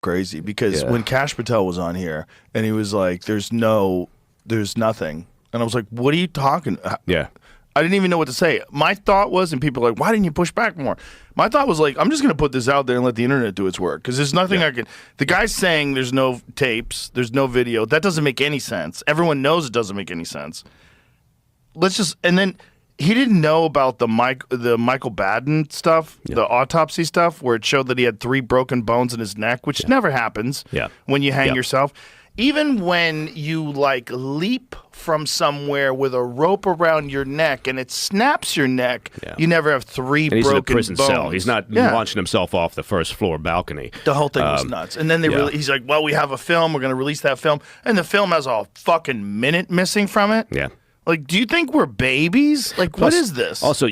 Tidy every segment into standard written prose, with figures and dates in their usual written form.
crazy because when Kash Patel was on here and he was like, there's nothing. And I was like, what are you talking? Yeah. I didn't even know what to say. My thought was, and people are like, why didn't you push back more? My thought was like, I'm just going to put this out there and let the internet do its work because there's nothing I can. The guy's saying there's no tapes, there's no video. That doesn't make any sense. Everyone knows it doesn't make any sense. And then he didn't know about the Michael Baden stuff, the autopsy stuff, where it showed that he had 3 broken bones in his neck, which never happens when you hang yourself. Even when you like leap from somewhere with a rope around your neck and it snaps your neck, you never have 3 and he's broken in a prison bones. cell. He's not launching himself off the first floor balcony. The whole thing was nuts. And then he's like, well, we have a film. We're going to release that film. And the film has a fucking minute missing from it. Yeah. Like, do you think we're babies? Like, what is this? Also,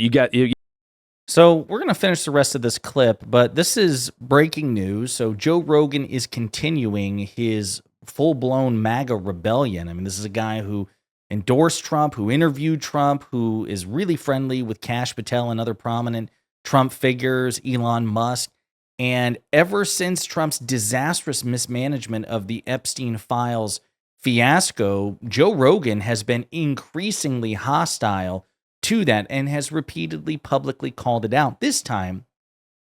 So we're going to finish the rest of this clip, but this is breaking news. So Joe Rogan is continuing his full-blown MAGA rebellion. I mean, this is a guy who endorsed Trump, who interviewed Trump, who is really friendly with Kash Patel and other prominent Trump figures, Elon Musk. And ever since Trump's disastrous mismanagement of the Epstein files fiasco, Joe Rogan has been increasingly hostile to that and has repeatedly publicly called it out. This time,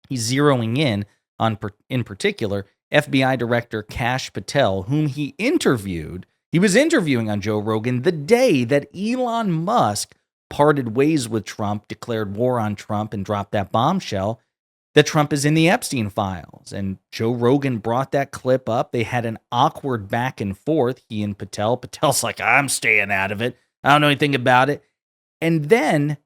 he's zeroing in on, in particular, FBI Director Kash Patel, whom he interviewed. He was interviewing on Joe Rogan the day that Elon Musk parted ways with Trump, declared war on Trump, and dropped that bombshell that Trump is in the Epstein files. And Joe Rogan brought that clip up. They had an awkward back and forth, he and Patel. Patel's like, I'm staying out of it. I don't know anything about it. And then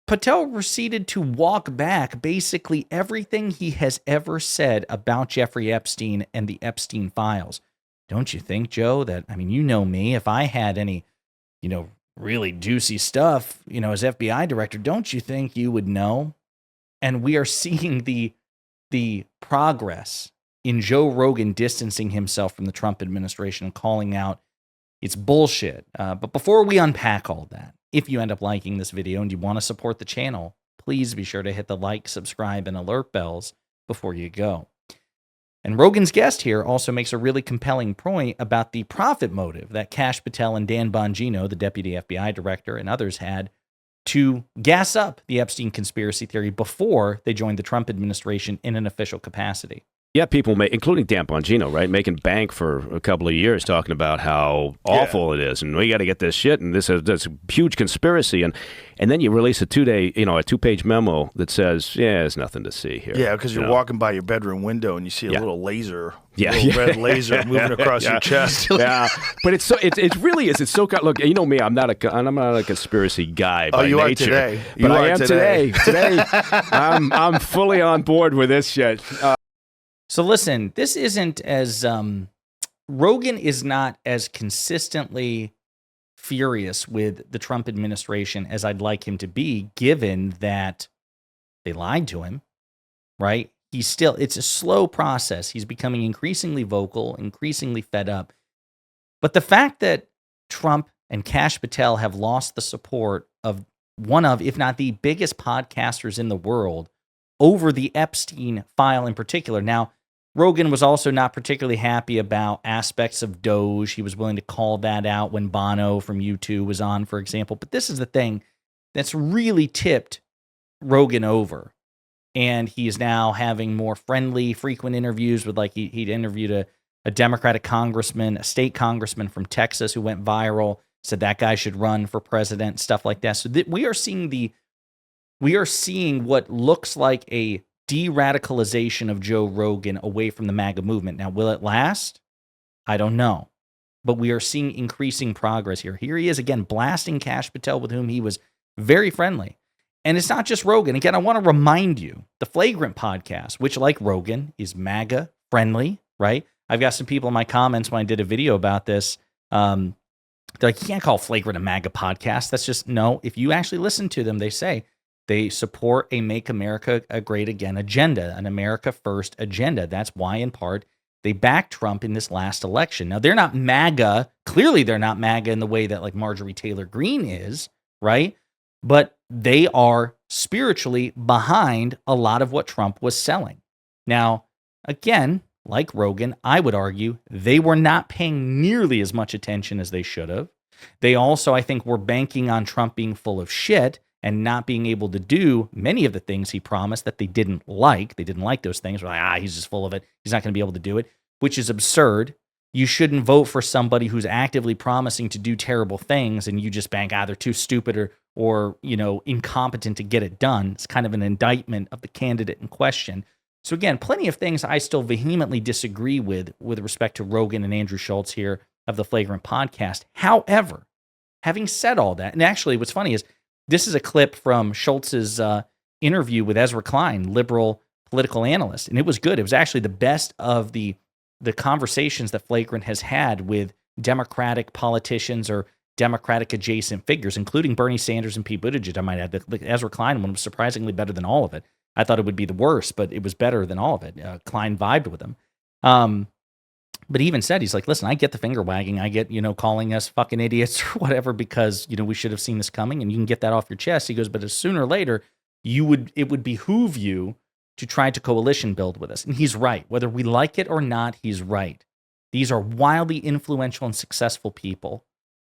Patel proceeded to walk back basically everything he has ever said about Jeffrey Epstein and the Epstein files. Don't you think, Joe, that, I mean, you know me, if I had any, really juicy stuff, as FBI director, don't you think you would know? And we are seeing the progress in Joe Rogan distancing himself from the Trump administration and calling out it's bullshit. But before we unpack all that, if you end up liking this video and you want to support the channel, please be sure to hit the like, subscribe, and alert bells before you go. And Rogan's guest here also makes a really compelling point about the profit motive that Kash Patel and Dan Bongino, the deputy FBI director, and others had to gas up the Epstein conspiracy theory before they joined the Trump administration in an official capacity. Yeah, people, including Dan Bongino, right, making bank for a couple of years talking about how awful it is, and we got to get this shit, and this is a huge conspiracy, and then you release a 2-page memo that says, there's nothing to see here. Yeah, because you're walking by your bedroom window and you see a little laser, red laser moving across your chest. Yeah, but it really is. It's so look, you know me, I'm not a conspiracy guy by you nature. Are today. But I am today. Today, I'm fully on board with this shit. So listen, this isn't as, Rogan is not as consistently furious with the Trump administration as I'd like him to be, given that they lied to him, right? It's a slow process. He's becoming increasingly vocal, increasingly fed up. But the fact that Trump and Kash Patel have lost the support of one of, if not the biggest podcasters in the world over the Epstein file in particular. Now, Rogan was also not particularly happy about aspects of Doge. He was willing to call that out when Bono from U2 was on, for example. But this is the thing that's really tipped Rogan over. And he is now having more friendly, frequent interviews with, like, he'd interviewed a Democratic congressman, a state congressman from Texas who went viral, said that guy should run for president, stuff like that. So we are seeing what looks like a de-radicalization of Joe Rogan away from the MAGA movement. Now, will it last? I don't know. But we are seeing increasing progress here. Here he is again blasting Kash Patel, with whom he was very friendly. And it's not just Rogan. Again, I want to remind you, the Flagrant podcast, which, like Rogan, is MAGA friendly, right? I've got some people in my comments when I did a video about this. They're like, you can't call Flagrant a MAGA podcast. That's just, no. If you actually listen to them, they say they support a Make America Great Again agenda, an America First agenda. That's why, in part, they backed Trump in this last election. Now, they're not MAGA. Clearly, they're not MAGA in the way that, like, Marjorie Taylor Greene is, right? But they are spiritually behind a lot of what Trump was selling. Now, again, like Rogan, I would argue they were not paying nearly as much attention as they should have. They also, I think, were banking on Trump being full of shit and not being able to do many of the things he promised that they didn't like. They didn't like those things. We're like, he's just full of it. He's not going to be able to do it, which is absurd. You shouldn't vote for somebody who's actively promising to do terrible things and you just bank, they're too stupid or incompetent to get it done. It's kind of an indictment of the candidate in question. So again, plenty of things I still vehemently disagree with respect to Rogan and Andrew Schultz here of the Flagrant podcast. However, having said all that, and actually what's funny is this is a clip from Schultz's interview with Ezra Klein, liberal political analyst, and it was good. It was actually the best of the conversations that Flagrant has had with Democratic politicians or Democratic adjacent figures, including Bernie Sanders and Pete Buttigieg. I might add the Ezra Klein one was surprisingly better than all of it. I thought it would be the worst, but it was better than all of it. Klein vibed with him. But he even said, he's like, listen, I get the finger wagging. I get, calling us fucking idiots or whatever because, we should have seen this coming and you can get that off your chest. He goes, but sooner or later, it would behoove you to try to coalition build with us. And he's right. Whether we like it or not, he's right. These are wildly influential and successful people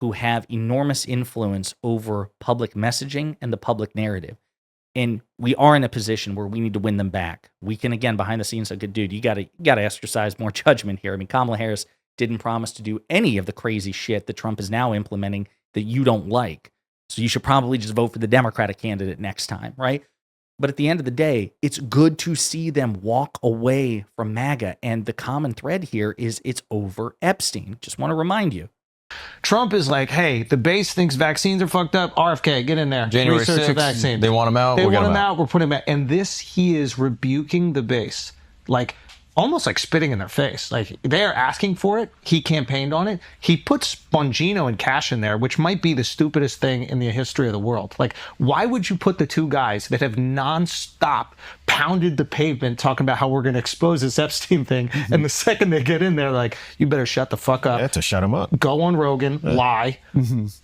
who have enormous influence over public messaging and the public narrative. And we are in a position where we need to win them back. We can, again, behind the scenes, like, dude, you got to exercise more judgment here. I mean, Kamala Harris didn't promise to do any of the crazy shit that Trump is now implementing that you don't like. So you should probably just vote for the Democratic candidate next time, right? But at the end of the day, it's good to see them walk away from MAGA. And the common thread here is it's over Epstein. Just want to remind you. Trump is like, hey, the base thinks vaccines are fucked up. RFK, get in there. January Research 6th, the vaccine. they want him out. They we'll want get him out. We're putting him out. And this, he is rebuking the base. Like, almost like spitting in their face. Like, they are asking for it. He campaigned on it. He puts Bongino and Kash in there, which might be the stupidest thing in the history of the world. Like, why would you put the two guys that have nonstop pounded the pavement talking about how we're going to expose this Epstein thing, and the second they get in there, like, you better shut the fuck up. Yeah, to shut him up. Go on Rogan, lie.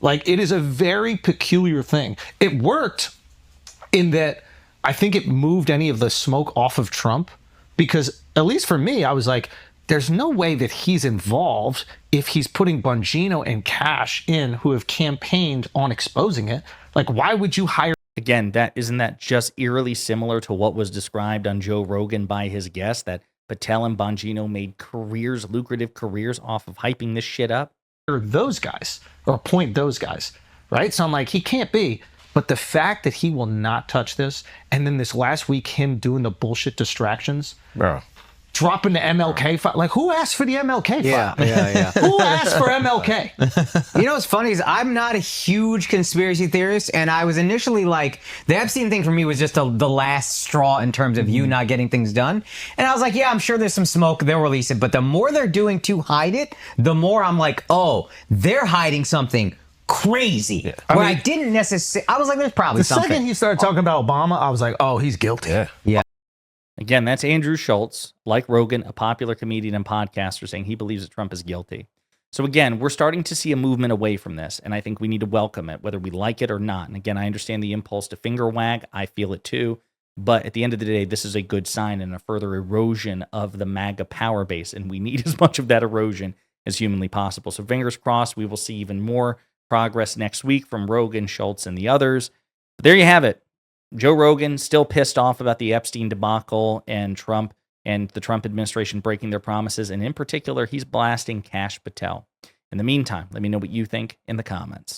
Like, it is a very peculiar thing. It worked in that I think it moved any of the smoke off of Trump, because at least for me, I was like, there's no way that he's involved if he's putting Bongino and Kash in who have campaigned on exposing it. Like, why would you hire? Again, isn't that just eerily similar to what was described on Joe Rogan by his guest, that Patel and Bongino made lucrative careers off of hyping this shit up? Those guys, or appoint those guys, right? So I'm like, he can't be. But the fact that he will not touch this, and then this last week, him doing the bullshit distractions, Bro. dropping the MLK file. Like, who asked for the MLK file? Yeah. Who asked for MLK? You know what's funny is I'm not a huge conspiracy theorist, and I was initially like, the Epstein thing for me was just the last straw in terms of you not getting things done. And I was like, yeah, I'm sure there's some smoke, they'll release it. But the more they're doing to hide it, the more I'm like, oh, they're hiding something crazy. Yeah. I didn't necessarily, I was like, there's probably The something. second he started talking about Obama, I was like, oh, he's guilty. Yeah. Again, that's Andrew Schultz, like Rogan, a popular comedian and podcaster, saying he believes that Trump is guilty. So again, we're starting to see a movement away from this, and I think we need to welcome it, whether we like it or not. And again, I understand the impulse to finger wag. I feel it too. But at the end of the day, this is a good sign and a further erosion of the MAGA power base, and we need as much of that erosion as humanly possible. So fingers crossed, we will see even more progress next week from Rogan, Schultz, and the others. But there you have it. Joe Rogan still pissed off about the Epstein debacle and Trump and the Trump administration breaking their promises. And in particular, he's blasting Kash Patel. In the meantime, let me know what you think in the comments.